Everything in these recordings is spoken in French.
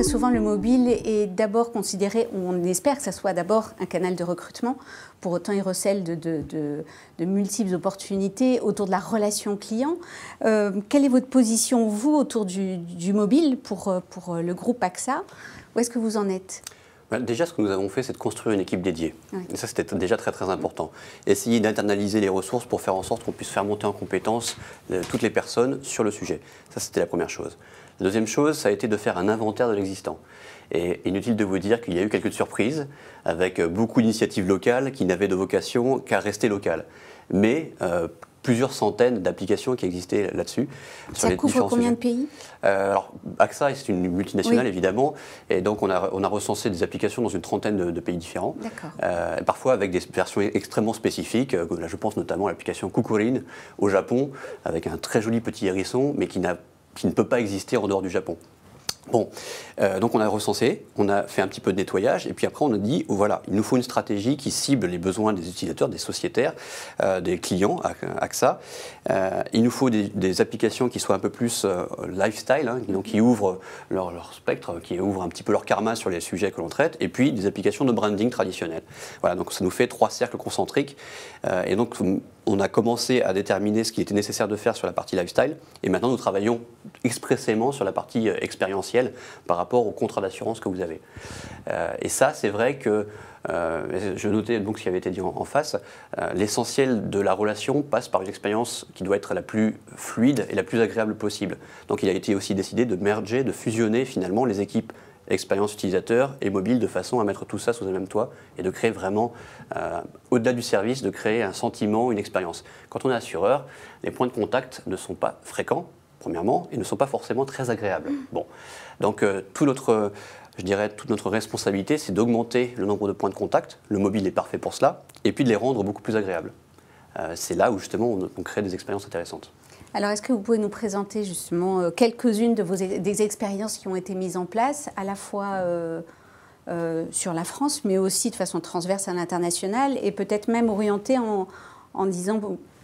souvent le mobile est d'abord considéré, on espère que ça soit d'abord un canal de recrutement, pour autant il recèle de multiples opportunités autour de la relation client. Quelle est votre position, vous, autour du mobile pour le groupe AXA? Où est-ce que vous en êtes? Déjà, ce que nous avons fait, c'est de construire une équipe dédiée. Oui. Et ça, c'était déjà très très important. Essayer d'internaliser les ressources pour faire en sorte qu'on puisse faire monter en compétence toutes les personnes sur le sujet. Ça, c'était la première chose. La deuxième chose, ça a été de faire un inventaire de l'existant. Et inutile de vous dire qu'il y a eu quelques surprises, avec beaucoup d'initiatives locales qui n'avaient de vocation qu'à rester locales. Mais plusieurs centaines d'applications qui existaient là-dessus. Ça couvre combien de pays? Alors, AXA, c'est une multinationale, oui, évidemment, et donc on a recensé des applications dans une trentaine de pays différents, parfois avec des versions extrêmement spécifiques. Là, je pense notamment à l'application Kukurin au Japon, avec un très joli petit hérisson, mais qui ne peut pas exister en dehors du Japon. Bon, donc on a recensé, on a fait un petit peu de nettoyage, et puis après on a dit, voilà, il nous faut une stratégie qui cible les besoins des utilisateurs, des sociétaires, des clients, AXA. Il nous faut des applications qui soient un peu plus lifestyle, hein, donc qui ouvrent leur spectre, qui ouvrent un petit peu leur karma sur les sujets que l'on traite, et puis des applications de branding traditionnelles. Voilà, donc ça nous fait 3 cercles concentriques, et donc on a commencé à déterminer ce qu'il était nécessaire de faire sur la partie lifestyle, et maintenant nous travaillons expressément sur la partie expérientielle par rapport au contrat d'assurance que vous avez. Et ça, c'est vrai que, je notais donc ce qui avait été dit en face, l'essentiel de la relation passe par une expérience qui doit être la plus fluide et la plus agréable possible. Donc il a été aussi décidé de merger, de fusionner finalement les équipes expérience utilisateur et mobile, de façon à mettre tout ça sous un même toit et de créer vraiment, au-delà du service, de créer un sentiment, une expérience. Quand on est assureur, les points de contact ne sont pas fréquents, premièrement, et ne sont pas forcément très agréables. Bon. Donc toute notre responsabilité, c'est d'augmenter le nombre de points de contact, le mobile est parfait pour cela, et puis de les rendre beaucoup plus agréables. C'est là où justement on crée des expériences intéressantes. Alors, est-ce que vous pouvez nous présenter justement quelques-unes des expériences qui ont été mises en place, à la fois sur la France, mais aussi de façon transverse à l'international, et peut-être même orientée en disant,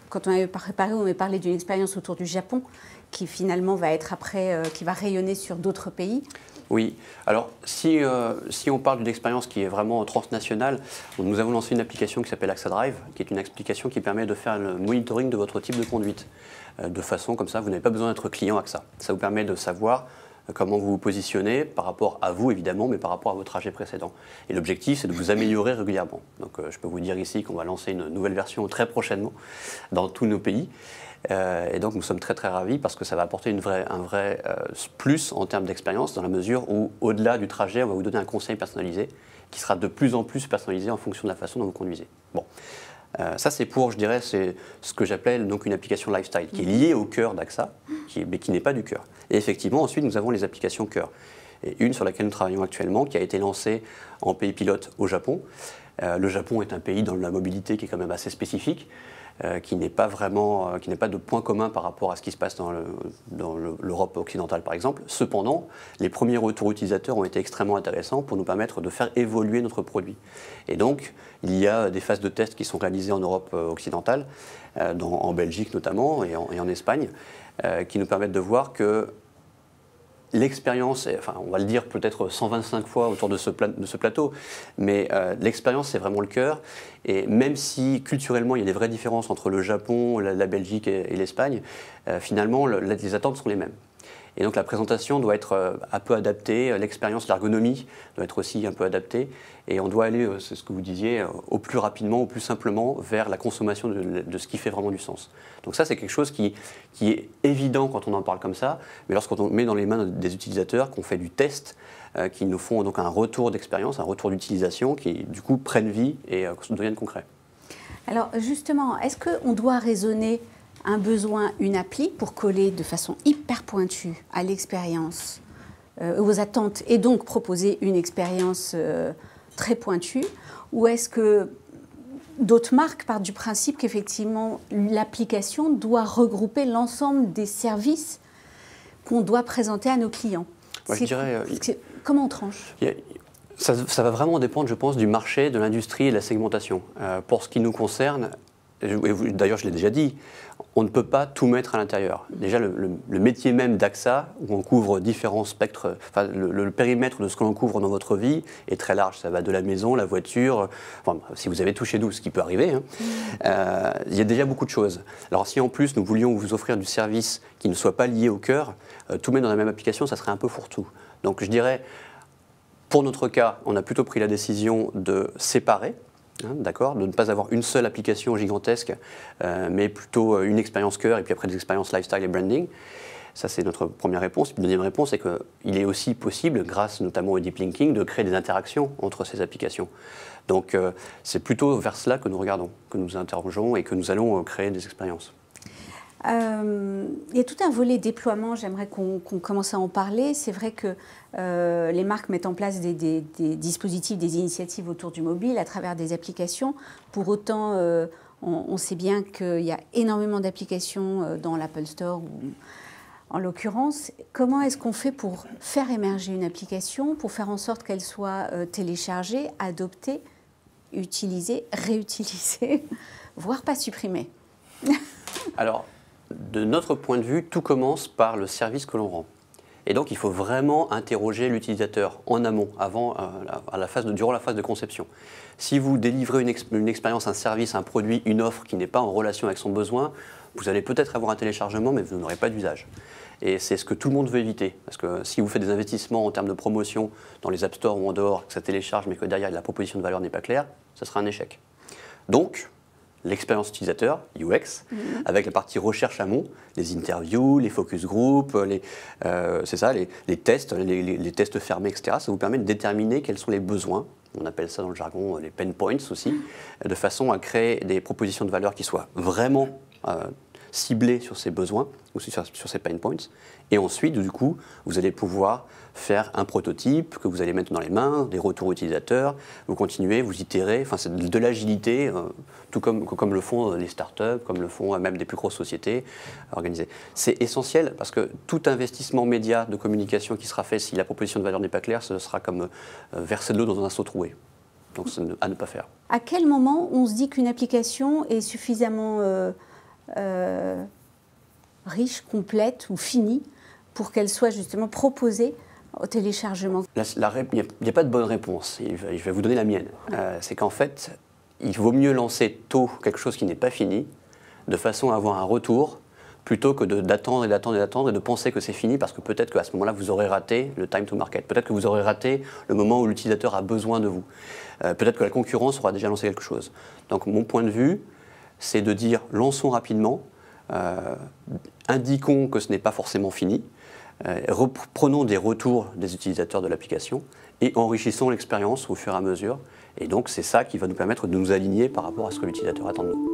quand on avait préparé, on avait parlé d'une expérience autour du Japon, qui finalement va être après, qui va rayonner sur d'autres pays. Oui, alors si on parle d'une expérience qui est vraiment transnationale, nous avons lancé une application qui s'appelle AXA Drive, qui est une application qui permet de faire le monitoring de votre type de conduite. De façon comme ça, vous n'avez pas besoin d'être client AXA. Ça vous permet de savoir comment vous vous positionnez par rapport à vous évidemment, mais par rapport à vos trajets précédents. Et l'objectif, c'est de vous améliorer régulièrement. Donc je peux vous dire ici qu'on va lancer une nouvelle version très prochainement dans tous nos pays. Et donc nous sommes très très ravis parce que ça va apporter un vrai plus en termes d'expérience, dans la mesure où au-delà du trajet, on va vous donner un conseil personnalisé qui sera de plus en plus personnalisé en fonction de la façon dont vous conduisez. Bon. Ça, c'est pour, je dirais, c'est ce que j'appelle donc une application lifestyle, qui est liée au cœur d'AXA, mais qui n'est pas du cœur. Et effectivement, ensuite, nous avons les applications cœur. Et une sur laquelle nous travaillons actuellement, qui a été lancée en pays pilote au Japon. Le Japon est un pays dans la mobilité qui est quand même assez spécifique, qui n'est pas de point commun par rapport à ce qui se passe dans l'Europe occidentale, par exemple. Cependant, les premiers retours utilisateurs ont été extrêmement intéressants pour nous permettre de faire évoluer notre produit. Et donc, il y a des phases de tests qui sont réalisées en Europe occidentale, en Belgique notamment, et en Espagne, qui nous permettent de voir que l'expérience, enfin on va le dire peut-être 125 fois autour de ce plateau, mais l'expérience c'est vraiment le cœur. Et même si culturellement il y a des vraies différences entre le Japon, la Belgique et l'Espagne, finalement les attentes sont les mêmes. Et donc la présentation doit être un peu adaptée, l'expérience, l'ergonomie doit être aussi un peu adaptée. Et on doit aller, c'est ce que vous disiez, au plus rapidement, au plus simplement vers la consommation de ce qui fait vraiment du sens. Donc ça, c'est quelque chose qui est évident quand on en parle comme ça, mais lorsqu'on met dans les mains des utilisateurs, qu'on fait du test, qui nous font donc un retour d'expérience, un retour d'utilisation, qui du coup prennent vie et deviennent concrets. Alors justement, est-ce qu'on doit raisonner un besoin, une appli pour coller de façon hyper pointue à l'expérience, aux attentes, et donc proposer une expérience très pointue, ou est-ce que d'autres marques partent du principe qu'effectivement l'application doit regrouper l'ensemble des services qu'on doit présenter à nos clients? Ouais, je dirais, comment on tranche? Ça va vraiment dépendre, je pense, du marché, de l'industrie et de la segmentation. Pour ce qui nous concerne, d'ailleurs je l'ai déjà dit, on ne peut pas tout mettre à l'intérieur. Déjà, le métier même d'AXA, où on couvre différents spectres, enfin, le périmètre de ce que l'on couvre dans votre vie est très large. Ça va de la maison, la voiture, enfin, si vous avez tout chez nous, ce qui peut arriver, hein, il y a déjà beaucoup de choses. Alors si en plus nous voulions vous offrir du service qui ne soit pas lié au cœur, tout mettre dans la même application, ça serait un peu fourre-tout. Donc je dirais, pour notre cas, on a plutôt pris la décision de séparer. D'accord, de ne pas avoir une seule application gigantesque, mais plutôt une expérience cœur et puis après des expériences lifestyle et branding. Ça, c'est notre première réponse. Puis, la deuxième réponse, c'est qu'il est aussi possible, grâce notamment au deep linking, de créer des interactions entre ces applications. Donc, c'est plutôt vers cela que nous regardons, que nous interrogeons et que nous allons créer des expériences. Il y a tout un volet déploiement, j'aimerais qu'on commence à en parler. C'est vrai que les marques mettent en place des dispositifs, des initiatives autour du mobile à travers des applications. Pour autant, on sait bien qu'il y a énormément d'applications dans l'Apple Store, en l'occurrence. Comment est-ce qu'on fait pour faire émerger une application, pour faire en sorte qu'elle soit téléchargée, adoptée, utilisée, réutilisée, voire pas supprimée? Alors, de notre point de vue, tout commence par le service que l'on rend. Et donc, il faut vraiment interroger l'utilisateur en amont, durant la phase de conception. Si vous délivrez une expérience, un service, un produit, une offre qui n'est pas en relation avec son besoin, vous allez peut-être avoir un téléchargement, mais vous n'aurez pas d'usage. Et c'est ce que tout le monde veut éviter. Parce que si vous faites des investissements en termes de promotion dans les App Store ou en dehors, que ça télécharge, mais que derrière la proposition de valeur n'est pas claire, ça sera un échec. Donc, l'expérience utilisateur, UX, avec la partie recherche amont, les interviews, les focus group, les tests, les tests fermés, etc. Ça vous permet de déterminer quels sont les besoins, on appelle ça dans le jargon les pain points aussi, de façon à créer des propositions de valeur qui soient vraiment ciblées sur ces besoins ou sur ces pain points. Et ensuite, du coup, vous allez pouvoir faire un prototype que vous allez mettre dans les mains, des retours utilisateurs, vous continuez, vous itérez, enfin c'est de l'agilité, tout comme le font les startups, comme le font même des plus grosses sociétés organisées. C'est essentiel parce que tout investissement média de communication qui sera fait, si la proposition de valeur n'est pas claire, ce sera comme verser de l'eau dans un seau troué. Donc c'est à ne pas faire. À quel moment on se dit qu'une application est suffisamment riche, complète ou finie pour qu'elle soit justement proposée au téléchargement? Il n'y a pas de bonne réponse. Je vais vous donner la mienne. C'est qu'en fait, il vaut mieux lancer tôt quelque chose qui n'est pas fini, de façon à avoir un retour, plutôt que d'attendre et d'attendre et d'attendre et de penser que c'est fini, parce que peut-être qu'à ce moment-là, vous aurez raté le time to market. Peut-être que vous aurez raté le moment où l'utilisateur a besoin de vous. Peut-être que la concurrence aura déjà lancé quelque chose. Donc mon point de vue, c'est de dire lançons rapidement, indiquons que ce n'est pas forcément fini, prenons des retours des utilisateurs de l'application et enrichissons l'expérience au fur et à mesure. Et donc c'est ça qui va nous permettre de nous aligner par rapport à ce que l'utilisateur attend de nous.